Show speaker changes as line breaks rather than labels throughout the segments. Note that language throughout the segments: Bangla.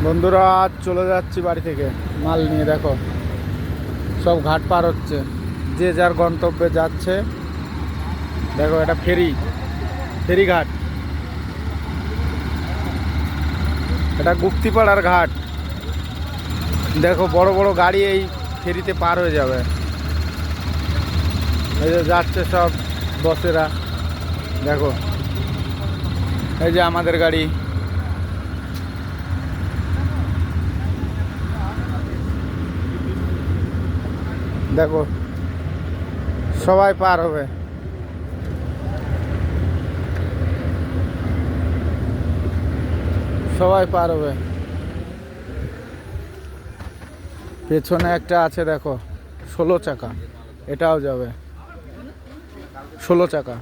বন্ধুরা আজ চলে যাচ্ছি বাড়ি থেকে মাল নিয়ে। দেখো সব ঘাট পার হচ্ছে, যে যার গন্তব্যে যাচ্ছে। দেখো এটা ফেরিঘাট, এটা গুপ্তিপাড়ার ঘাট। দেখো বড় বড় গাড়ি এই ফেরিতে পার হয়ে যাবে। এই যে যাচ্ছে সব বসেরা। দেখো এই যে আমাদের গাড়ি। দেখো সবাই পার হবে। সবাই পার হবে। পেছনে একটা আছে দেখো 16 চাকা, এটাও যাবে 16 চাকা।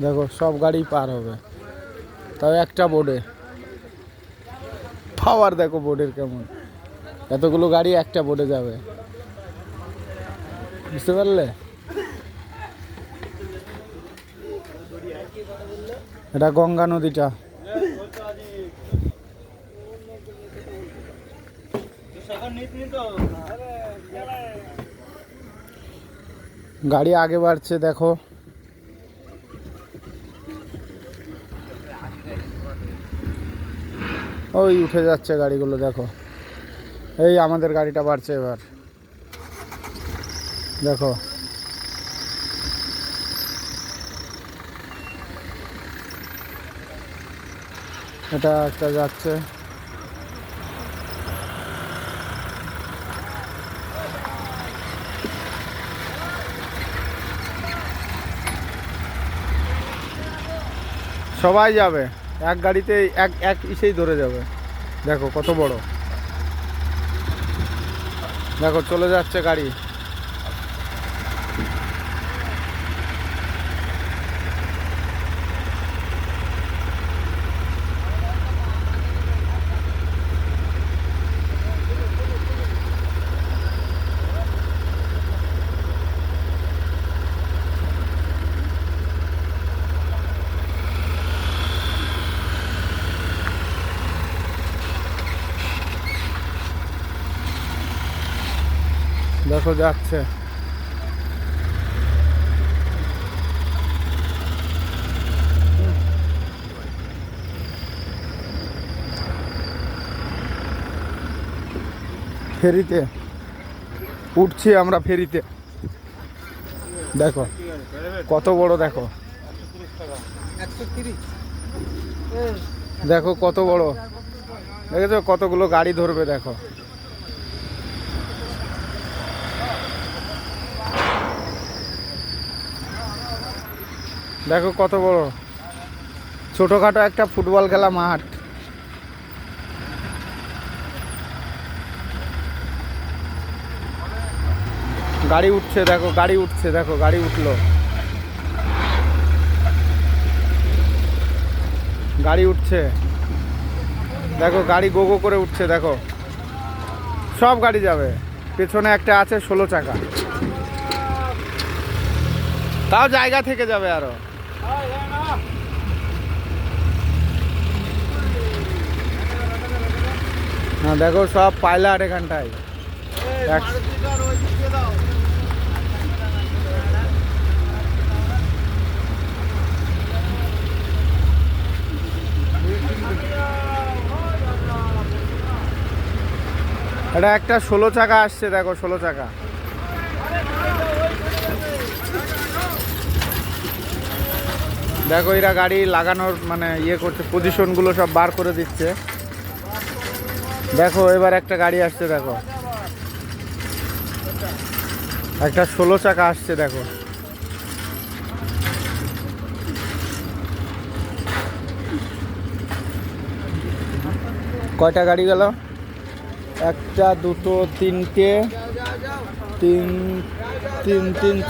দেখো সব গাড়ি পার হবে, তাও একটা বোর্ডে। পাওয়ার দেখো বোর্ডের কেমন, এতগুলো গাড়ি একটা বোর্ডে যাবে, বুঝতে পারলে? এটা গঙ্গা নদীটা। গাড়ি আগে বাড়ছে দেখো। ওই উঠে যাচ্ছে গাড়িগুলো, দেখো এই আমাদের গাড়িটা বাড়ছে এবার। দেখো এটা একটা যাচ্ছে। সবাই যাবে এক গাড়িতে, এক এক ইসেই ধরে যাবে। দেখো কত বড়, দেখো চলে যাচ্ছে গাড়ি। দেখো যাচ্ছে। ফেরিতে উঠছি আমরা, ফেরিতে। দেখো কত বড়, দেখো দেখো কত বড়, দেখেছো কতগুলো গাড়ি ধরবে। দেখো দেখো কত বড়, ছোটখাটো একটা ফুটবল খেলা মাঠ। গাড়ি উঠছে, দেখো গাড়ি উঠছে, দেখো গাড়ি উঠলো, গাড়ি উঠছে। দেখো গাড়ি গো গো করে উঠছে। দেখো সব গাড়ি যাবে। পেছনে একটা আছে 16 চাকা, তাও জায়গা থেকে যাবে আরো। হ্যাঁ দেখো সব পাইলাট এখানটায়। এটা একটা 16 চাকা আসছে, দেখো 16 চাকা। দেখো এরা গাড়ি লাগানোর মানে ইয়ে করছে, পজিশনগুলো সব বার করে দিচ্ছে। দেখো এবার একটা গাড়ি আসছে, দেখো একটা 16 চাকা আসছে। দেখো কয়টা গাড়ি গেল? একটা, দুটো, তিনটে,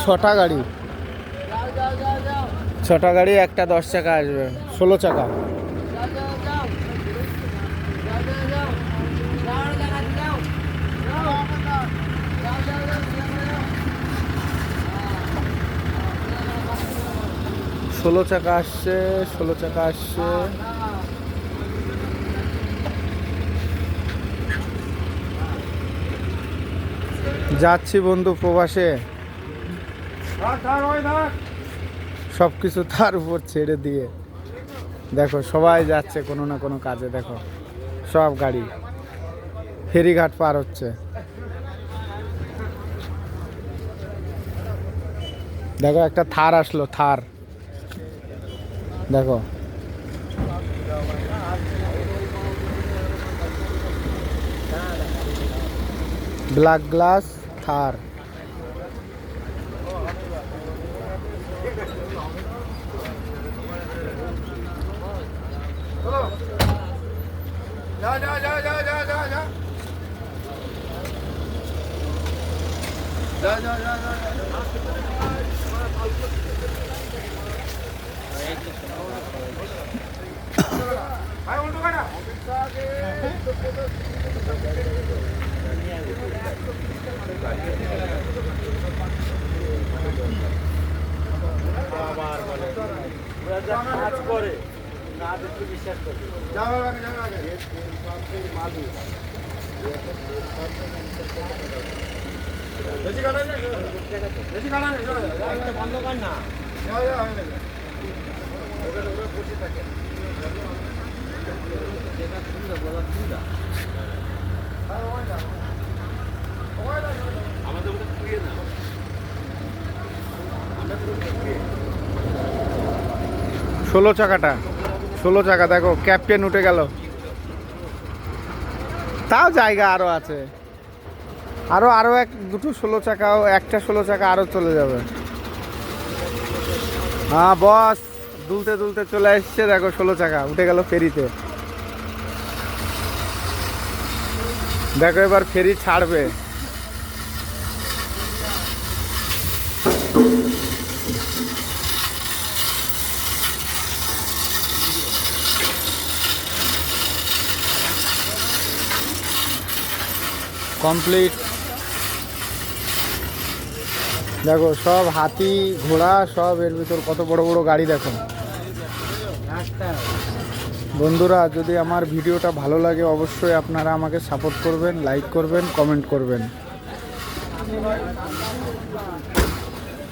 ছটা গাড়ি। ছটা গাড়ি, একটা 10 চাকা আসবে, 16 চাকা। ষোলো চাকা আসছে, 16 চাকা আসছে। যাচ্ছি বন্ধু প্রবাসে, সব কিছু তার উপর ছেড়ে দিয়ে দেখো সবাই যাচ্ছে কোনো না কোনো কাজে। দেখো সব গাড়ি ফেরিঘাট পার হচ্ছে। দেখো একটা থার আসলো, থার দেখো। ব্ল্যাক গ্লাস থার। ষোলো চাকাটা, 16 চাকা দেখো, ক্যাপ্টেন উঠে গেল। তাও জায়গা আরো আছে, আরো আরো এক দুটো 16 চাকাও, একটা 16 চাকা আরো চলে যাবে। হ্যাঁ বস দুলতে দুলতে চলে এসছে, দেখো 16 চাকা উঠে গেল ফেরিতে। দেখো এবার ফেরি ছাড়বে। কমপ্লিট। দেখো সব হাতি ঘোড়া সব এর ভিতর, কত বড় বড় গাড়ি দেখো। বন্ধুরা যদি আমার ভিডিওটা ভালো লাগে অবশ্যই আপনারা আমাকে সাপোর্ট করবেন, লাইক করবেন, কমেন্ট করবেন।